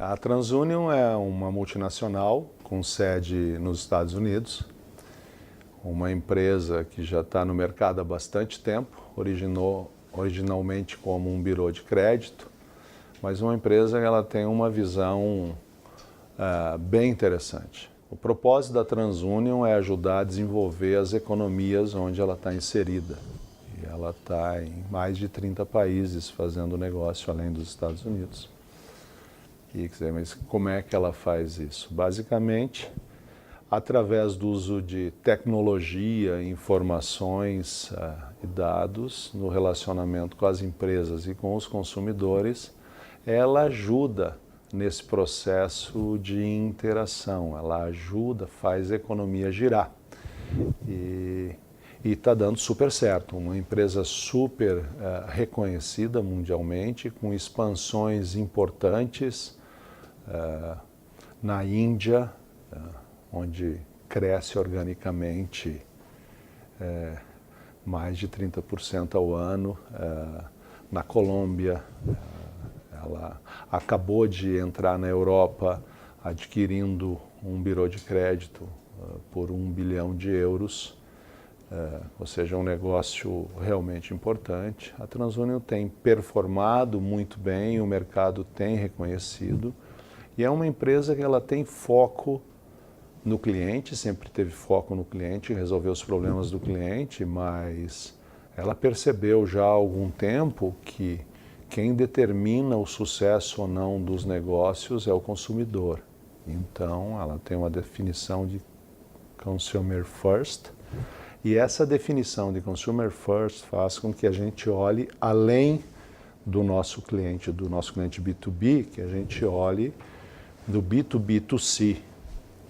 A TransUnion é uma multinacional com sede nos Estados Unidos, uma empresa que já está no mercado há bastante tempo, originalmente como um birô de crédito, mas uma empresa que ela tem uma visão bem interessante. O propósito da TransUnion é ajudar a desenvolver as economias onde ela está inserida. E ela está em mais de 30 países fazendo negócio além dos Estados Unidos. Mas como é que ela faz isso? Basicamente, através do uso de tecnologia, informações e dados no relacionamento com as empresas e com os consumidores, ela ajuda nesse processo de interação, ela ajuda, faz a economia girar. E está dando super certo, uma empresa super reconhecida mundialmente, com expansões importantes na Índia, onde cresce organicamente mais de 30% ao ano. Na Colômbia, ela acabou de entrar na Europa adquirindo um birô de crédito por 1 bilhão de euros, ou seja, um negócio realmente importante. A TransUnion tem performado muito bem, o mercado tem reconhecido, e é uma empresa que ela tem foco no cliente, sempre teve foco no cliente, resolver os problemas do cliente, mas ela percebeu já há algum tempo que quem determina o sucesso ou não dos negócios é o consumidor. Então, ela tem uma definição de Consumer First, e essa definição de Consumer First faz com que a gente olhe além do nosso cliente B2B, que a gente olhe do B2B2C.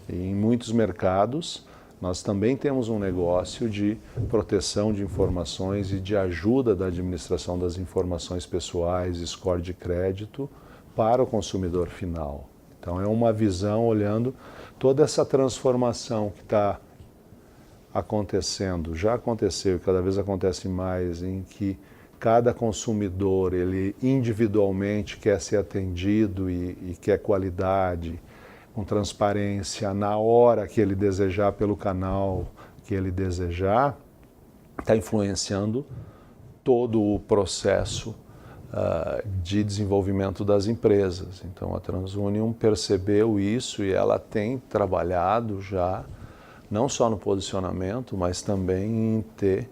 E em muitos mercados, nós também temos um negócio de proteção de informações e de ajuda da administração das informações pessoais, score de crédito, para o consumidor final. Então, é uma visão olhando toda essa transformação que está acontecendo, já aconteceu e cada vez acontece mais, em que cada consumidor, ele individualmente quer ser atendido e quer qualidade, com transparência, na hora que ele desejar, pelo canal que ele desejar, está influenciando todo o processo de desenvolvimento das empresas. Então, a TransUnion percebeu isso e ela tem trabalhado já, não só no posicionamento, mas também em ter,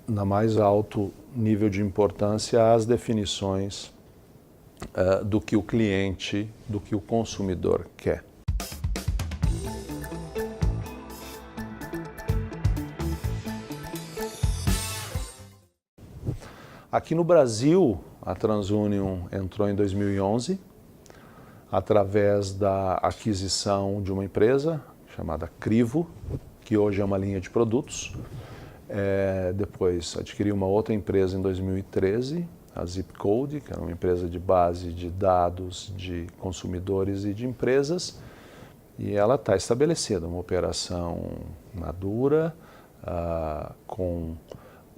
na mais alto nível de importância, as definições do que o cliente, do que o consumidor quer. Aqui no Brasil, a TransUnion entrou em 2011, através da aquisição de uma empresa chamada Crivo, que hoje é uma linha de produtos. Depois adquiriu uma outra empresa em 2013, a Zipcode, que era uma empresa de base de dados de consumidores e de empresas, e ela está estabelecida, uma operação madura, com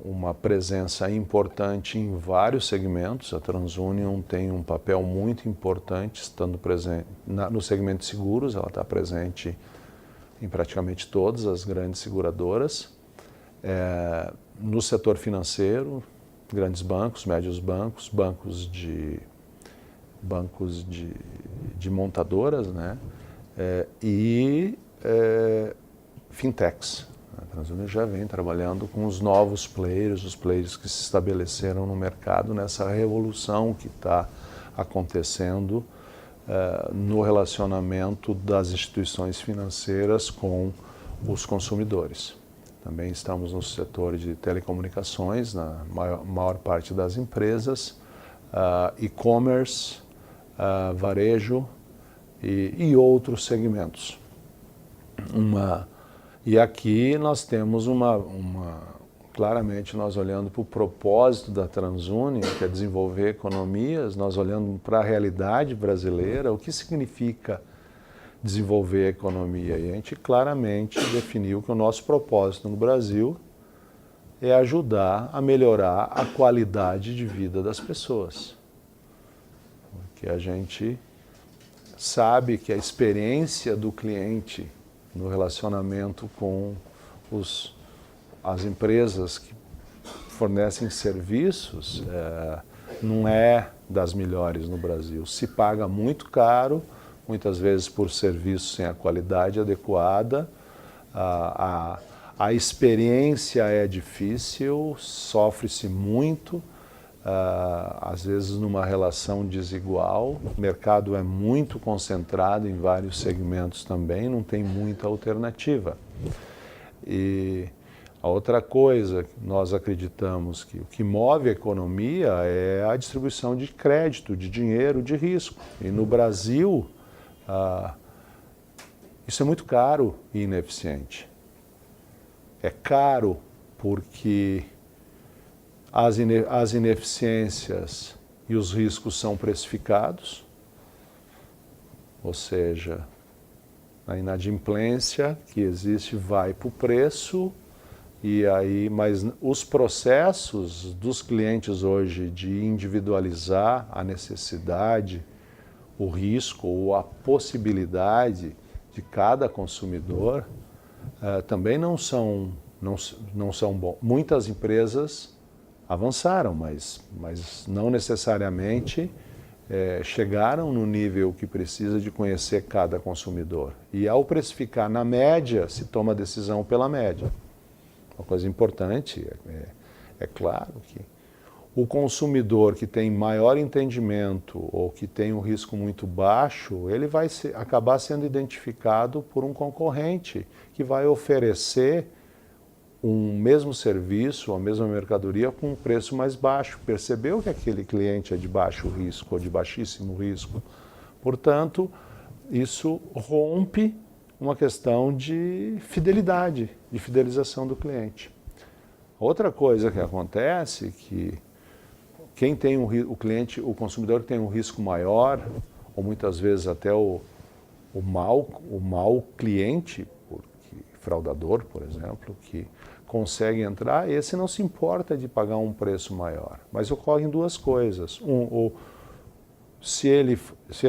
uma presença importante em vários segmentos. A TransUnion tem um papel muito importante, estando presente no segmento de seguros, ela está presente em praticamente todas as grandes seguradoras. No setor financeiro, grandes bancos, médios bancos, bancos de montadoras, né? E fintechs. A TransUnion já vem trabalhando com os novos players, os players que se estabeleceram no mercado nessa revolução que está acontecendo no relacionamento das instituições financeiras com os consumidores. Também estamos no setor de telecomunicações, na maior parte das empresas, e-commerce, varejo e outros segmentos. E aqui nós temos claramente nós olhando para o propósito da TransUnion, que é desenvolver economias, nós olhando para a realidade brasileira, o que significa desenvolver a economia. E a gente claramente definiu que o nosso propósito no Brasil é ajudar a melhorar a qualidade de vida das pessoas. Porque a gente sabe que a experiência do cliente no relacionamento com as empresas que fornecem serviços não é das melhores no Brasil. Se paga muito caro, muitas vezes por serviços sem a qualidade adequada, a experiência é difícil, sofre-se muito, às vezes numa relação desigual, o mercado é muito concentrado em vários segmentos também, não tem muita alternativa. E a outra coisa, nós acreditamos que o que move a economia é a distribuição de crédito, de dinheiro, de risco. E no Brasil, isso é muito caro e ineficiente. É caro porque as ineficiências e os riscos são precificados, ou seja, a inadimplência que existe vai para o preço, mas os processos dos clientes hoje de individualizar a necessidade, o risco ou a possibilidade de cada consumidor também não são bons. Muitas empresas avançaram, mas não necessariamente chegaram no nível que precisa de conhecer cada consumidor. E ao precificar na média, se toma decisão pela média. Uma coisa importante, é claro que o consumidor que tem maior entendimento ou que tem um risco muito baixo, ele vai acabar sendo identificado por um concorrente que vai oferecer um mesmo serviço, a mesma mercadoria com um preço mais baixo. Percebeu que aquele cliente é de baixo risco ou de baixíssimo risco. Portanto, isso rompe uma questão de fidelidade, de fidelização do cliente. Outra coisa que acontece é que quem tem o consumidor que tem um risco maior, ou muitas vezes até o mau cliente, fraudador, por exemplo, que consegue entrar, esse não se importa de pagar um preço maior. Mas ocorrem duas coisas. Se ele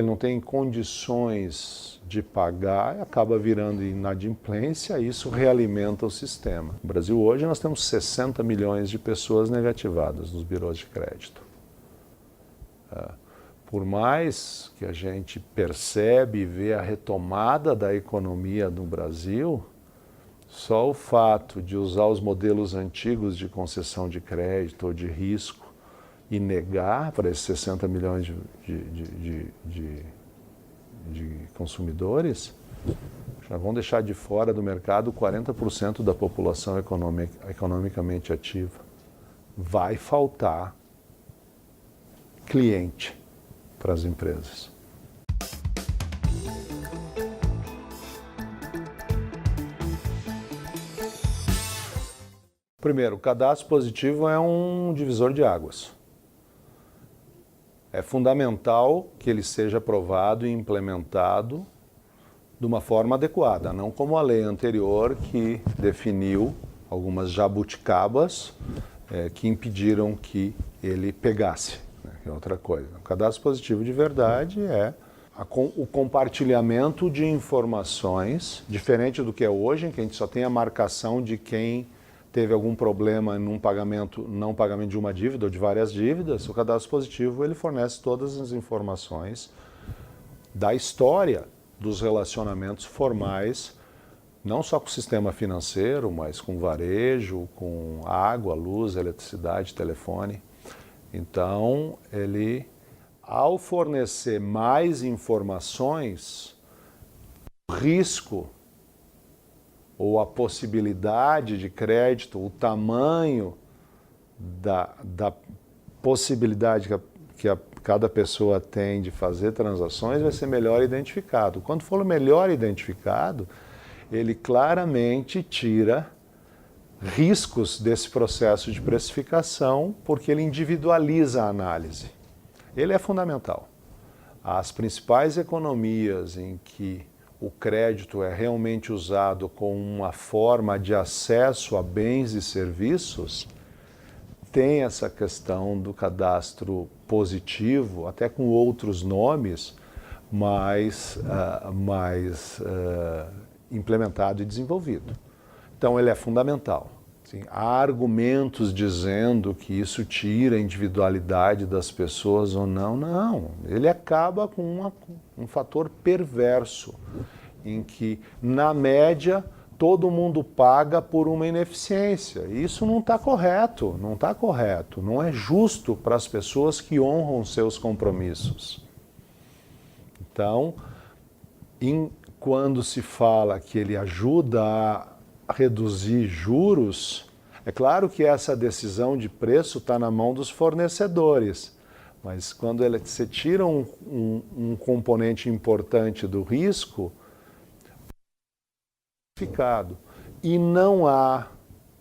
não tem condições de pagar, acaba virando inadimplência, e isso realimenta o sistema. No Brasil hoje nós temos 60 milhões de pessoas negativadas nos birôs de crédito. Por mais que a gente percebe e vê a retomada da economia no Brasil, só o fato de usar os modelos antigos de concessão de crédito ou de risco e negar para esses 60 milhões de consumidores, já vão deixar de fora do mercado 40% da população economicamente ativa. Vai faltar cliente para as empresas. Primeiro, o cadastro positivo é um divisor de águas. É fundamental que ele seja aprovado e implementado de uma forma adequada, não como a lei anterior que definiu algumas jabuticabas que impediram que ele pegasse, né, que é outra coisa. O cadastro positivo de verdade é o compartilhamento de informações, diferente do que é hoje, em que a gente só tem a marcação de quem teve algum problema num não pagamento de uma dívida ou de várias dívidas. O cadastro positivo ele fornece todas as informações da história dos relacionamentos formais, não só com o sistema financeiro, mas com varejo, com água, luz, eletricidade, telefone. Então, ele, ao fornecer mais informações, o risco ou a possibilidade de crédito, o tamanho da possibilidade que cada pessoa tem de fazer transações vai ser melhor identificado. Quando for melhor identificado, ele claramente tira riscos desse processo de precificação, porque ele individualiza a análise. Ele é fundamental. As principais economias em que o crédito é realmente usado como uma forma de acesso a bens e serviços, tem essa questão do cadastro positivo, até com outros nomes, mais implementado e desenvolvido. Então ele é fundamental. Sim, há argumentos dizendo que isso tira a individualidade das pessoas ou não. Não, ele acaba com um fator perverso, em que, na média, todo mundo paga por uma ineficiência. Isso não está correto, não está correto. Não é justo para as pessoas que honram seus compromissos. Então, quando se fala que ele ajuda a reduzir juros, é claro que essa decisão de preço está na mão dos fornecedores, mas quando você tira um componente importante do risco, e não há,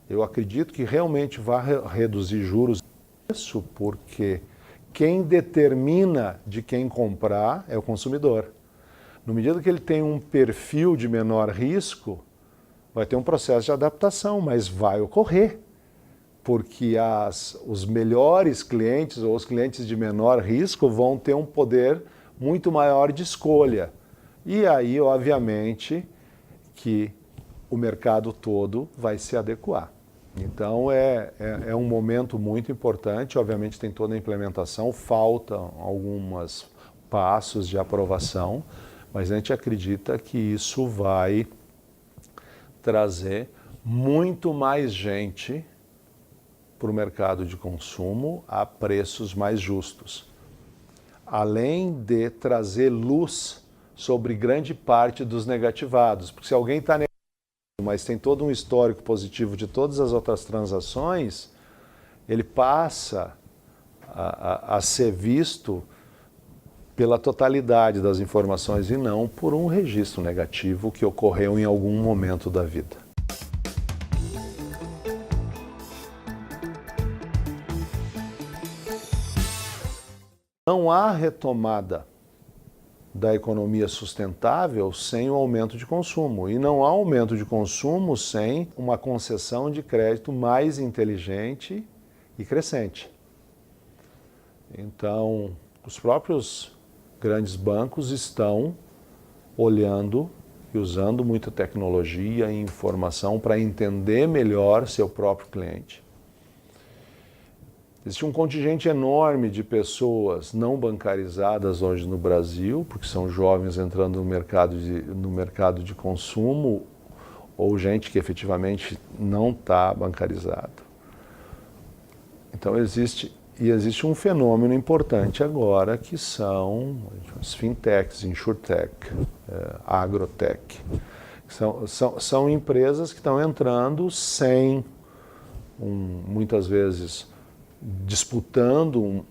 eu acredito que realmente vai reduzir juros, isso porque quem determina de quem comprar é o consumidor. No medida que ele tem um perfil de menor risco, vai ter um processo de adaptação, mas vai ocorrer, porque os melhores clientes ou os clientes de menor risco vão ter um poder muito maior de escolha. E aí, obviamente, que o mercado todo vai se adequar. Então, é um momento muito importante, obviamente tem toda a implementação, faltam alguns passos de aprovação, mas a gente acredita que isso vai trazer muito mais gente para o mercado de consumo a preços mais justos. Além de trazer luz sobre grande parte dos negativados. Porque se alguém está negativo, mas tem todo um histórico positivo de todas as outras transações, ele passa a ser visto pela totalidade das informações e não por um registro negativo que ocorreu em algum momento da vida. Não há retomada da economia sustentável sem o aumento de consumo. E não há aumento de consumo sem uma concessão de crédito mais inteligente e crescente. Então, os próprios grandes bancos estão olhando e usando muita tecnologia e informação para entender melhor seu próprio cliente. Existe um contingente enorme de pessoas não bancarizadas hoje no Brasil, porque são jovens entrando no mercado de consumo ou gente que efetivamente não está bancarizada. Então existe um fenômeno importante agora que são as fintechs, insurtech, agrotech. São empresas que estão entrando sem, muitas vezes, disputando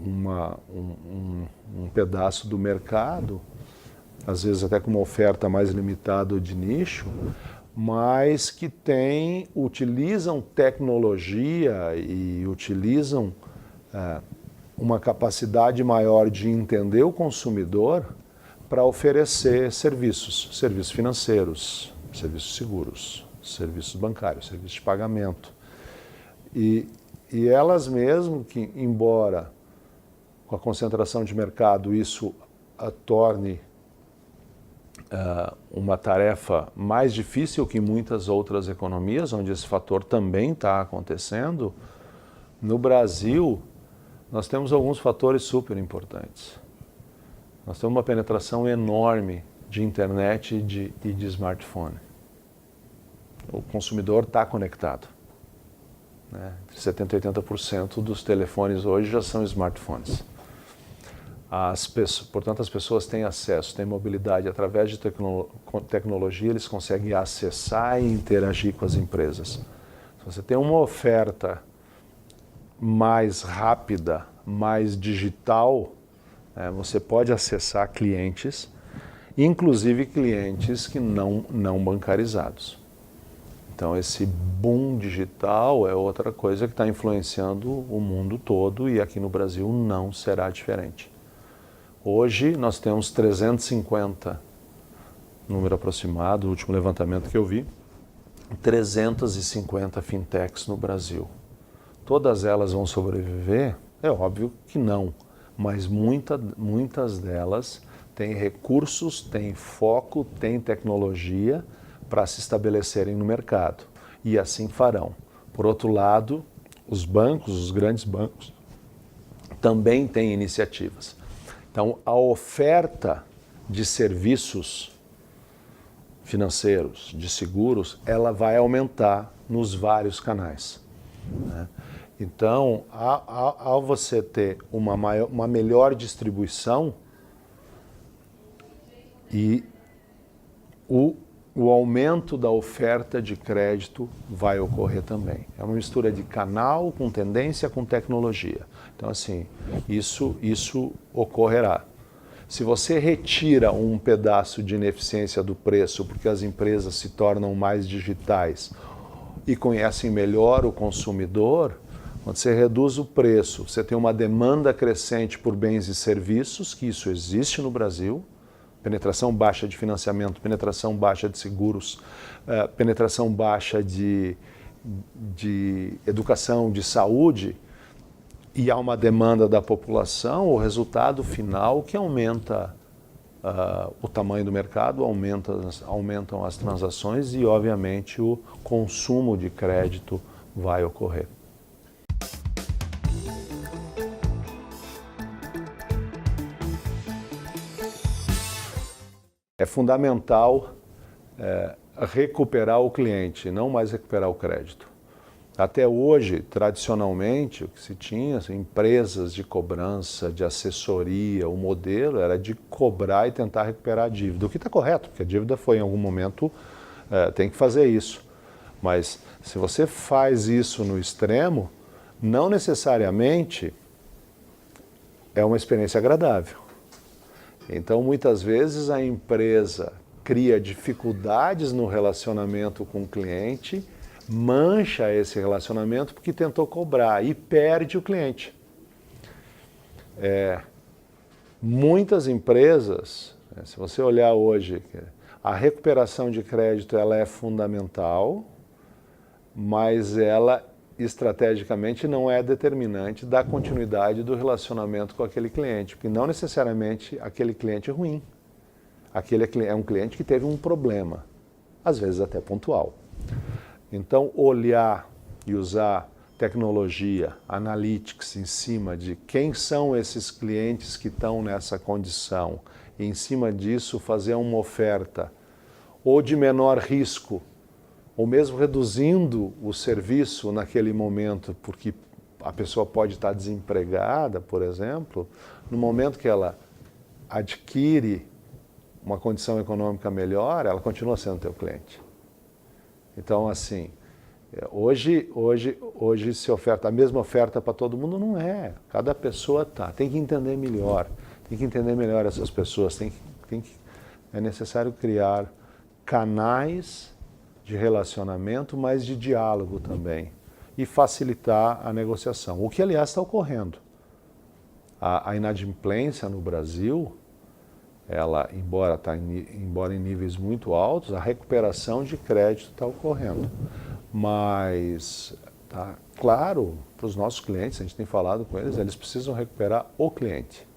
um pedaço do mercado, às vezes até com uma oferta mais limitada ou de nicho, mas que utilizam tecnologia e utilizam uma capacidade maior de entender o consumidor para oferecer serviços financeiros, serviços seguros, serviços bancários, serviços de pagamento. E elas mesmo que, embora com a concentração de mercado isso a torne uma tarefa mais difícil que muitas outras economias, onde esse fator também está acontecendo, no Brasil nós temos alguns fatores super importantes. Nós temos uma penetração enorme de internet e de smartphone. O consumidor está conectado. Né? 70% a 80% dos telefones hoje já são smartphones. Portanto, as pessoas têm acesso, têm mobilidade. Através de tecnologia, eles conseguem acessar e interagir com as empresas. Se você tem uma oferta mais rápida, mais digital, você pode acessar clientes, inclusive clientes que não bancarizados. Então esse boom digital é outra coisa que está influenciando o mundo todo e aqui no Brasil não será diferente. Hoje nós temos 350, número aproximado, o último levantamento que eu vi, 350 fintechs no Brasil. Todas elas vão sobreviver? É óbvio que não, mas muitas delas têm recursos, têm foco, têm tecnologia para se estabelecerem no mercado, e assim farão. Por outro lado, os bancos, os grandes bancos, também têm iniciativas. Então, a oferta de serviços financeiros, de seguros, ela vai aumentar nos vários canais, né? Então, ao você ter uma melhor distribuição e o aumento da oferta de crédito vai ocorrer também. É uma mistura de canal com tendência com tecnologia. Então, assim, isso ocorrerá. Se você retira um pedaço de ineficiência do preço porque as empresas se tornam mais digitais e conhecem melhor o consumidor, quando você reduz o preço, você tem uma demanda crescente por bens e serviços, que isso existe no Brasil, penetração baixa de financiamento, penetração baixa de seguros, penetração baixa de educação, de saúde, e há uma demanda da população, o resultado final que aumenta o tamanho do mercado, aumentam as transações e, obviamente, o consumo de crédito vai ocorrer. É fundamental recuperar o cliente, não mais recuperar o crédito. Até hoje, tradicionalmente, o que se tinha, assim, empresas de cobrança, de assessoria, o modelo era de cobrar e tentar recuperar a dívida. O que está correto, porque a dívida foi em algum momento, tem que fazer isso. Mas se você faz isso no extremo, não necessariamente é uma experiência agradável. Então, muitas vezes, a empresa cria dificuldades no relacionamento com o cliente, mancha esse relacionamento porque tentou cobrar e perde o cliente. Muitas empresas, se você olhar hoje, a recuperação de crédito ela é fundamental, mas ela estrategicamente não é determinante da continuidade do relacionamento com aquele cliente, porque não necessariamente aquele cliente é ruim. Aquele é um cliente que teve um problema, às vezes até pontual. Então, olhar e usar tecnologia, analytics em cima de quem são esses clientes que estão nessa condição, e em cima disso fazer uma oferta ou de menor risco, ou mesmo reduzindo o serviço naquele momento, porque a pessoa pode estar desempregada, por exemplo, no momento que ela adquire uma condição econômica melhor, ela continua sendo teu cliente. Então, assim, hoje se oferta a mesma oferta para todo mundo, não é. Cada pessoa tem que entender melhor, essas pessoas, é necessário criar canais de relacionamento, mas de diálogo também, e facilitar a negociação. O que, aliás, está ocorrendo. A inadimplência no Brasil, ela, embora em níveis muito altos, a recuperação de crédito está ocorrendo. Mas, claro, para os nossos clientes, a gente tem falado com eles, eles precisam recuperar o cliente.